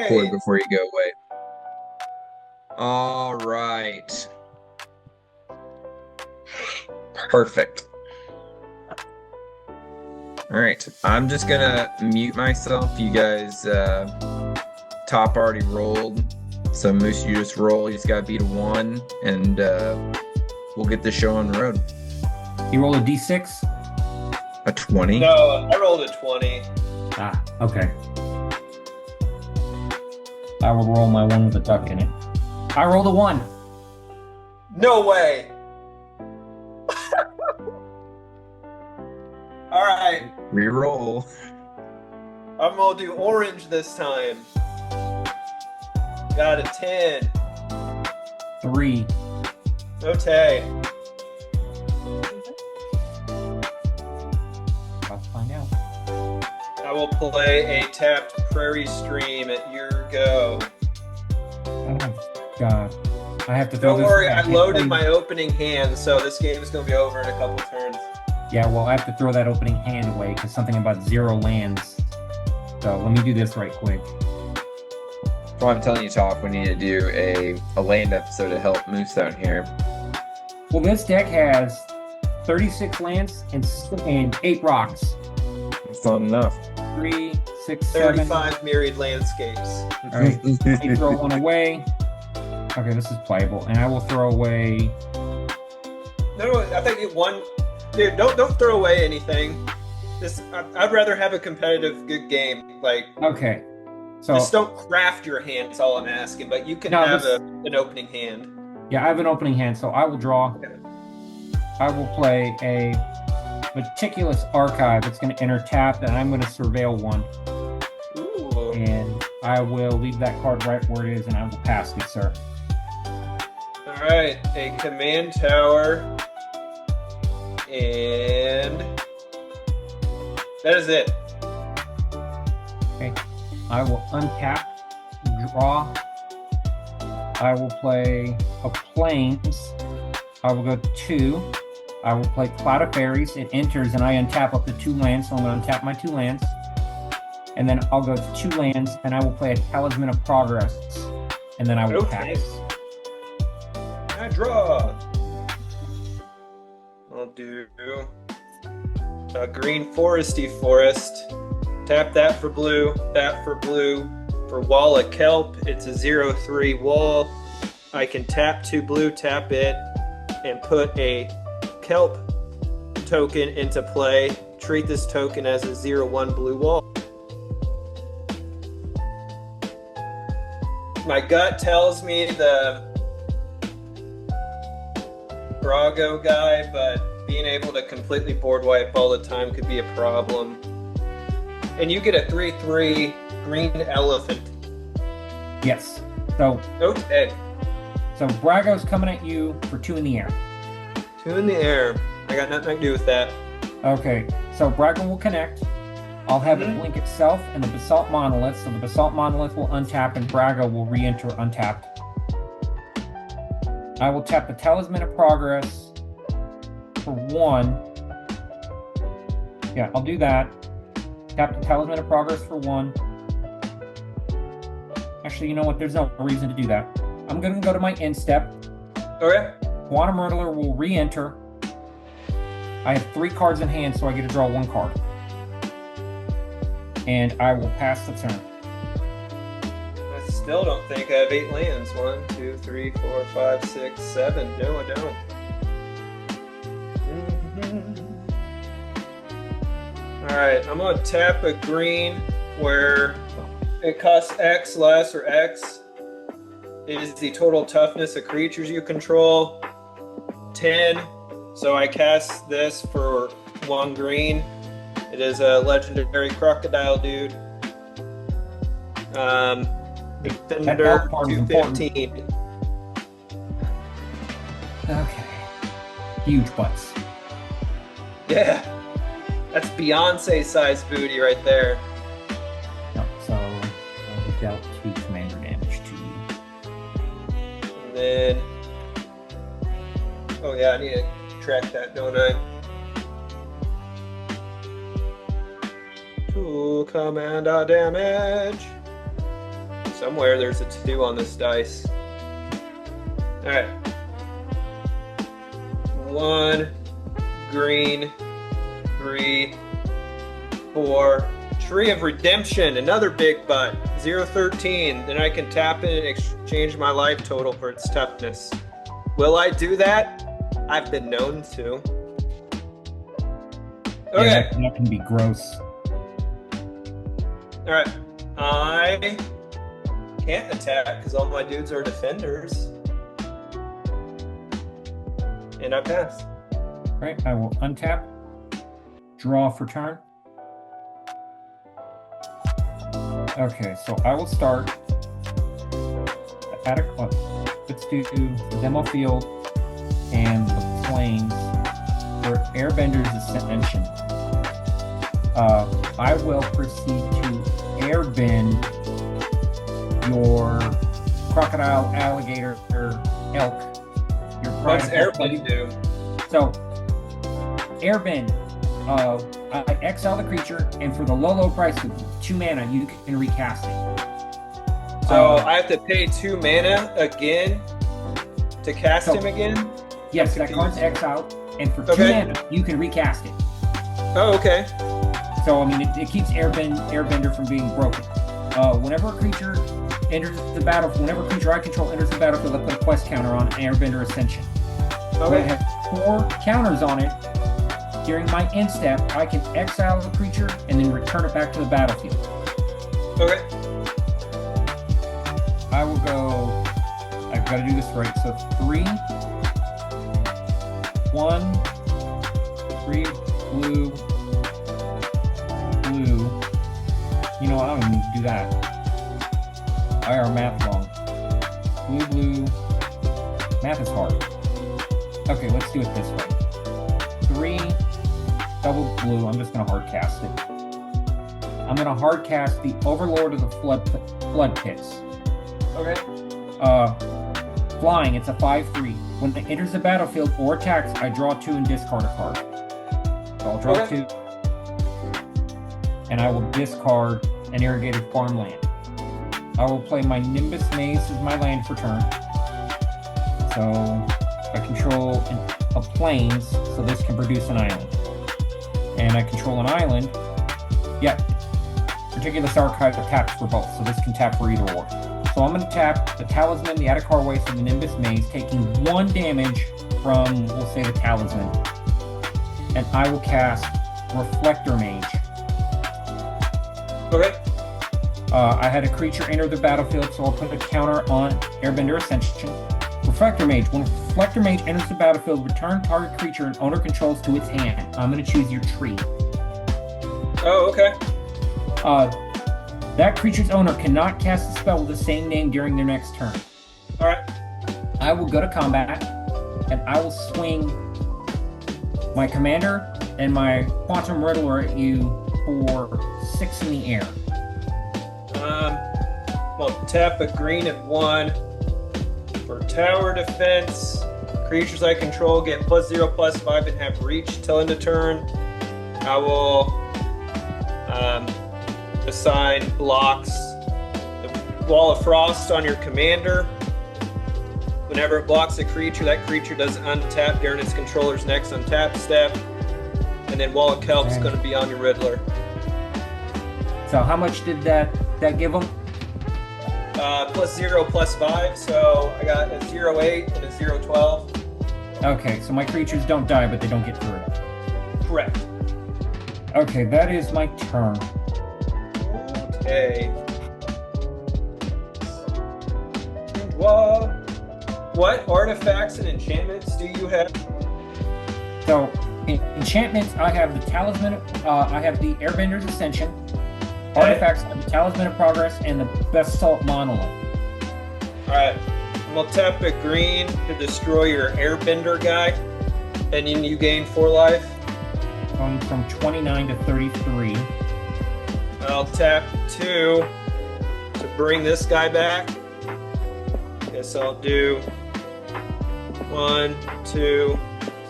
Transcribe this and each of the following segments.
record Hey, before you go away. All right. Perfect. All right. I'm just gonna mute myself. You guys, top already rolled. So Moose, you just roll. You just gotta beat a 1, and we'll get the show on the road. You roll a d6? A 20? no, I rolled a 20. Ah, okay. I will roll my one with a duck in it. I rolled a 1. No way. All right, Reroll. I'm gonna do orange this time. Got a 10. 3. Okay. I'll find out. I will play a tapped Prairie Stream at your go. Oh, God. I have to throw Don't this worry, away. I can't loaded play- my opening hand, so this game is gonna be over in a couple turns. Yeah, well, I have to throw that opening hand away because something about 0 lands. So let me do this right quick. Well, I'm telling you, Top, we need to do a land episode to help Moose out here. Well, this deck has 36 lands and 8 rocks. It's not enough. 3, 6, 7. 35 myriad landscapes. All right. I throw one away. Okay, this is playable, and I will throw away. No, I think it one. Dude, don't throw away anything. I'd rather have a competitive, good game. Like, Okay, so just don't craft your hand. Is all I'm asking. But you can No, have this- an opening hand. yeah, I have an opening hand, so I will draw. I will play a meticulous archive. It's going to enter tap, and I'm going to surveil one, Ooh. and I will leave that card right where it is, and I will pass it, sir. All right, a command tower, and that is it. I will untap, draw. I will play a plains. I will go 2. I will play Cloud of Fairies. It enters, and I untap up to 2 lands, so I'm going to untap my 2 lands. And then I'll go to 2 lands, and I will play a Talisman of Progress, and then I will Okay. pass. I draw. I'll do a green foresty forest. Tap that for blue. That for blue. For wall of kelp, it's a 0/3 wall. I can tap 2 blue, tap it, and put a kelp token into play. Treat this token as a 0/1 blue wall. My gut tells me the Brago guy, but being able to completely board wipe all the time could be a problem. And you get a 3/3 green elephant. Yes. So Okay, Brago's coming at you for 2 in the air. 2 in the air. I got nothing to do with that. Okay, so Brago will connect. I'll have Mhm. it blink itself and the Basalt Monolith, so the Basalt Monolith will untap and Brago will re-enter untapped. I will tap the Talisman of Progress for 1. Yeah, I'll do that. Tap the Talisman of Progress for 1. Actually, you know what? There's no reason to do that. I'm going to go to my end step. Okay. Quantum Myrtler will re-enter. I have 3 cards in hand, so I get to draw 1 card. And I will pass the turn. I still don't think I have 8 lands. 1, 2, 3, 4, 5, 6, 7. No, I don't. Alright, I'm gonna tap a green where it costs X less, or X is the total toughness of creatures you control. 10. So I cast this for 1 green. It is a legendary crocodile dude. Defender that part is important. 215. Okay. Huge butts. Yeah. That's Beyonce sized booty right there. No, so I dealt 2 commander damage to you. And then. Oh, yeah, I need to track that, don't I? 2 commander damage. Somewhere there's a 2 on this dice. Alright. 1, green, 3, 4. Tree of Redemption, another big butt. 013. Then I can tap it and exchange my life total for its toughness. Will I do that? I've been known to. Okay. Yeah, that can be gross. Alright. I can't attack because all my dudes are defenders. And I pass. Right, I will untap, draw for turn. Okay, so I will start at let's do the demo field and the plains for Airbender's Ascension. I will proceed to airbend your crocodile, alligator, or elk. Your What's prime airbend do? So, airbend, I exile the creature, and for the low price of 2 mana, you can recast it. So I have to pay 2 mana again to cast him again? Yes, I'm that card's confused. exiled, and for 2 Okay. mana, you can recast it. Oh, okay. So, I mean, it keeps Airbender from being broken. Whenever a creature enters the battle, whenever a creature I control enters the battlefield, I put a quest counter on Airbender Ascension. When I Okay. have 4 counters on it, during my end step, I can exile the creature and then return it back to the battlefield. Okay. I will go. I've got to do this right. So 3, 1, 3, blue, blue. You know what? I don't even need to do that. IR math long. Blue, blue. Math is hard. Okay, let's do it this way. 3, double blue. I'm just going to hard cast it. I'm going to hard cast the Overlord of the Flood Pits. Okay. Flying, it's a 5/3. When it enters the battlefield or attacks, I draw 2 and discard a card. So I'll draw Okay. 2. And I will discard an irrigated farmland. I will play my Nimbus Maze as my land for turn. So I control a plains, so this can produce an island. And I control an island. Yeah, Particulous Archive taps for both, so this can tap for either or. So I'm going to tap the Talisman, the Atakar Waste, and the Nimbus Maze, taking 1 damage from, we'll say, the Talisman. And I will cast Reflector Mage. Okay. I had a creature enter the battlefield, so I'll put a counter on Airbender Ascension. Reflector Mage. When Reflector Mage enters the battlefield, return target creature and owner controls to its hand. I'm going to choose your tree. Oh, okay. That creature's owner cannot cast a spell with the same name during their next turn. All right. I will go to combat, and I will swing my commander and my Quantum Riddler at you for 6 in the air. Well, tap a green at 1 for tower defense. Creatures I control get +0/+5 and have reach till end of turn. I will assign blocks the Wall of Frost on your commander. Whenever it blocks a creature, that creature does untap during its controller's next untap step. And then Wall of Kelp is Okay. going to be on your Riddler. So how much did that give them? +0/+5, so I got a 0/8 and a 0/12. Okay, so my creatures don't die, but they don't get through. Correct. Okay, that is my turn. Okay. What artifacts and enchantments do you have? So, enchantments, I have the Talisman, I have the Airbender's Ascension. Artifacts, I have the Talisman of Progress and the Basalt Monolith. Alright. I'm gonna tap a green to destroy your Airbender guy. And then you gain 4 life. Going from 29 to 33. I'll tap 2 to bring this guy back. Guess I'll do 1, 2,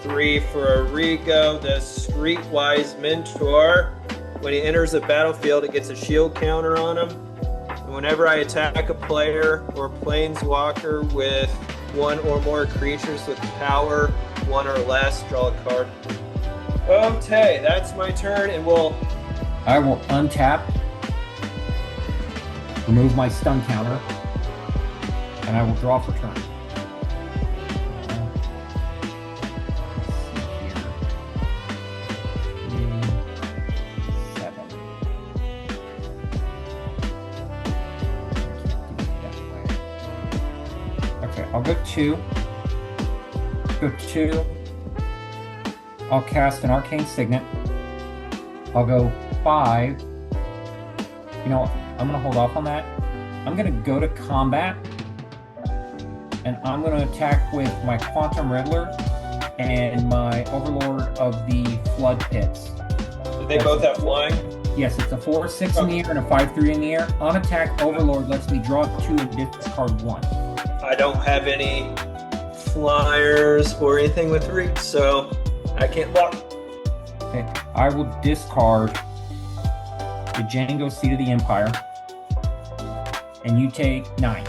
3 for Arigo, the Streetwise Mentor. When he enters the battlefield, it gets a shield counter on him. And whenever I attack a player or planeswalker with one or more creatures with power 1 or less, draw a card. Okay, that's my turn, and I will untap, remove my stun counter, and I will draw for turn. I'll go 2. Go 2. I'll cast an Arcane Signet. I'll go 5. You know, I'm going to hold off on that. I'm going to go to combat. And I'm going to attack with my Quantum Riddler and my Overlord of the Flood Pits. Do they both have flying? Yes, it's a 4/6 in the air and a 5/3 in the air. On attack, Overlord lets me draw 2 and discard 1. I don't have any flyers or anything with reach, so I can't block. Okay, I will discard the Django Seat of the Empire, and you take 9.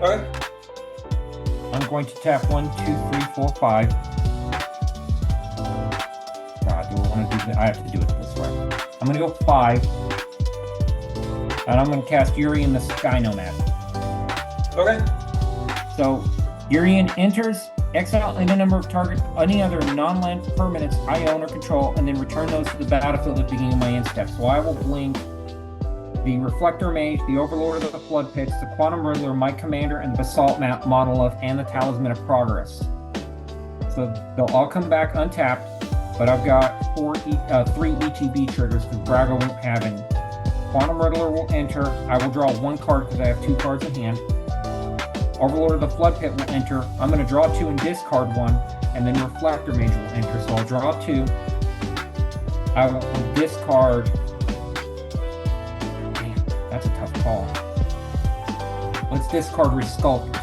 Okay. I'm going to tap 1, 2, 3, 4, 5. God, do I want to do that? I have to do it this way. I'm going to go 5, and I'm going to cast Yuri the Sky Nomad. Okay. So, Urian enters, exile any number of any other non-land permanents I own or control, and then return those to the battlefield at the beginning of my end step. So I will blink the Reflector Mage, the Overlord of the Flood Pits, the Quantum Riddler, my Commander, and the Basalt Monolith, and the Talisman of Progress. So they'll all come back untapped, but I've got 3 ETB triggers because Braga won't have any. Quantum Riddler will enter. I will draw 1 card because I have 2 cards in hand. Overlord of the Flood Pit will enter. I'm going to draw 2 and discard 1, and then Reflector Mage will enter. So I'll draw 2. I will discard. Damn, that's a tough call. Let's discard Resculpt.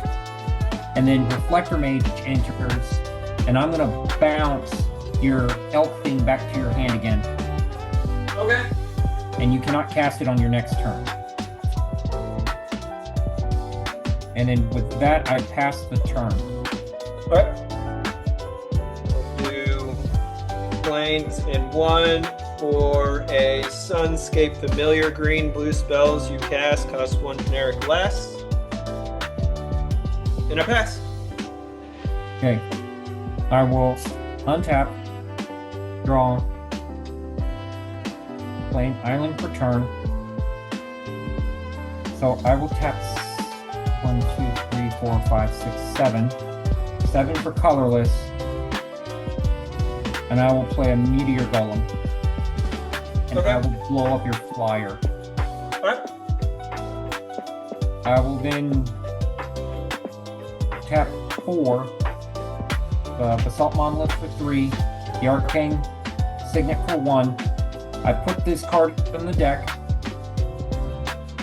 And then Reflector Mage enters, and I'm going to bounce your Elk thing back to your hand again. Okay. And you cannot cast it on your next turn. And then with that, I pass the turn. Alright. We'll do planes in 1 for a Sunscape Familiar. Green-blue spells you cast cost 1 generic less. And I pass. Okay. I will untap, draw, plane island for turn. So I will tap 1, 2, 3, 4, 5, 6, 7. 7 for colorless. And I will play a Meteor Golem. And Okay. I will blow up your flyer. Alright. I will then tap 4. The Basalt Monolith for 3. The Arcane Signet for 1. I put this card in the deck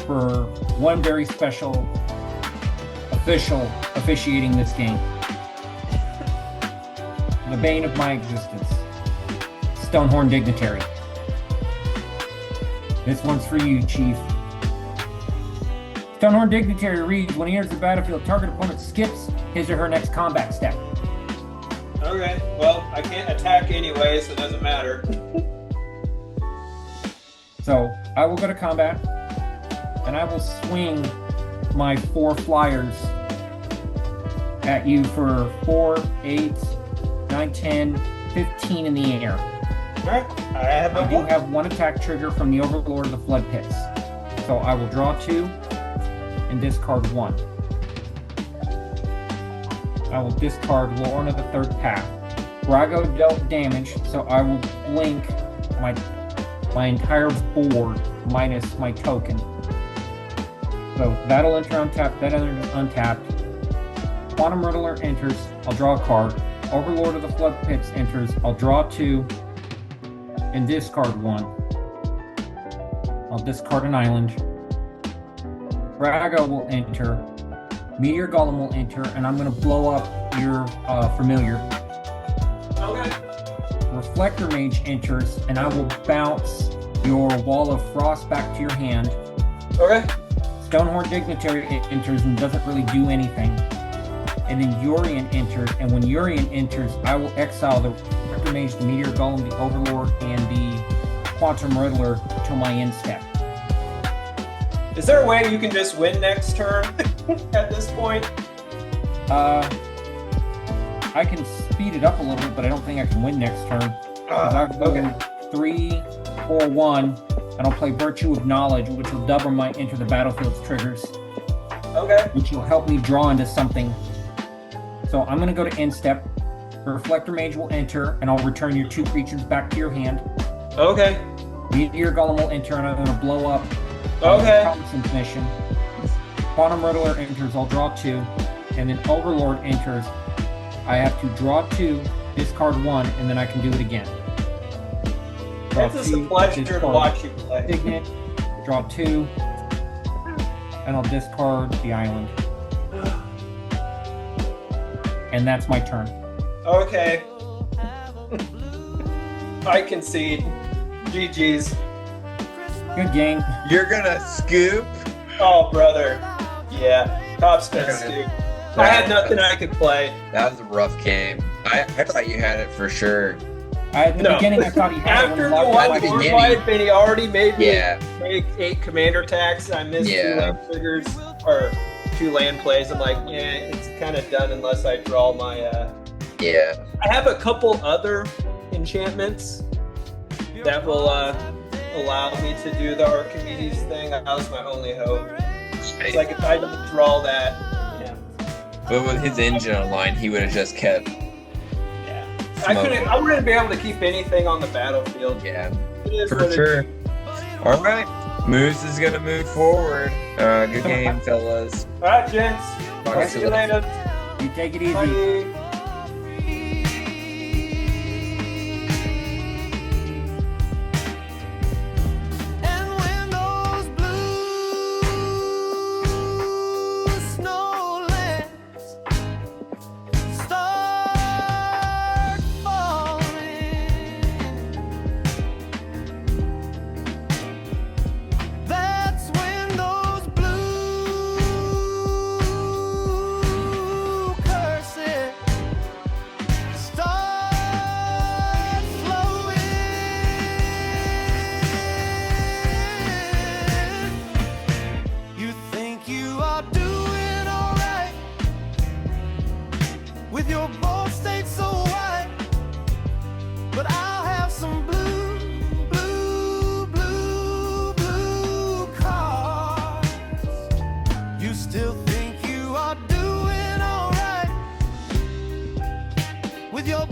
for one very special official officiating this game. The bane of my existence. Stonehorn Dignitary. This one's for you, Chief. Stonehorn Dignitary reads, when he enters the battlefield, target opponent skips his or her next combat step. Okay. Well, I can't attack anyway, so it doesn't matter. So, I will go to combat, and I will swing my 4 flyers at you for 4, 8, 9, 10, 15 in the air. Alright. I have I a do 1. have 1 attack trigger from the Overlord of the Flood Pits. So I will draw 2 and discard 1. I will discard Lorna of the Third Path. Brago dealt damage, so I will blink my entire board minus my token. So that'll enter untapped, that enters untapped. Quantum Riddler enters, I'll draw a card. Overlord of the Flood Pits enters, I'll draw 2 and discard 1. I'll discard an island. Braga will enter. Meteor Golem will enter, and I'm going to blow up your familiar. Okay. Reflector Mage enters, and I will bounce your Wall of Frost back to your hand. Okay. Stonehorn Dignitary enters and doesn't really do anything. And then Yorion enters, and when Yorion enters, I will exile the Reflector Mage, the Meteor Golem, the Overlord, and the Quantum Riddler to my end step. Is there a way you can just win next turn at this point? I can speed it up a little bit, but I don't think I can win next turn. I'll go Okay. 3, 4, 1, and I'll play Virtue of Knowledge, which will double my enter the battlefield's triggers, Okay. which will help me draw into something. So I'm going to go to end step. Reflector Mage will enter, and I'll return your 2 creatures back to your hand. Okay. Meteor Golem will enter, and I'm going to blow up Okay. Thompson's mission. Quantum Riddler enters, I'll draw 2, and then Overlord enters. I have to draw 2, discard 1, and then I can do it again. Draw It's just a 2, pleasure to discard watch you play. Signet, draw 2, and I'll discard the island. And that's my turn. Okay. I concede. GG's. Good game. You're gonna scoop. Oh, brother. Yeah. Top spin Stu. I had nothing I could play. That was a rough game. I thought you had it for sure. At the No. beginning, I thought he had After it the on one at the board beginning. wipe and he already made me Yeah. make 8 commander attacks, I missed 2 Yeah. land triggers, or 2 land plays. I'm like, yeah, it's kind of done unless I draw my, Yeah. I have a couple other enchantments that will allow me to do the Archimedes thing. That was my only hope. It's like if I don't draw that, yeah. But with his engine online, he would have just kept. Yeah. I wouldn't be able to keep anything on the battlefield. Yeah. It is For what it sure. is. All right. Moose is gonna move forward. Good game, fellas. All right, gents. Talk I'll to see you you later. later. You take it easy. Bye. And when those blue snowlands start falling, that's when those blue curses start flowing. You think you are doing alright with your bold state so white, but I'll have some blue, blue, blue, blue cards. You still think you are doing alright with your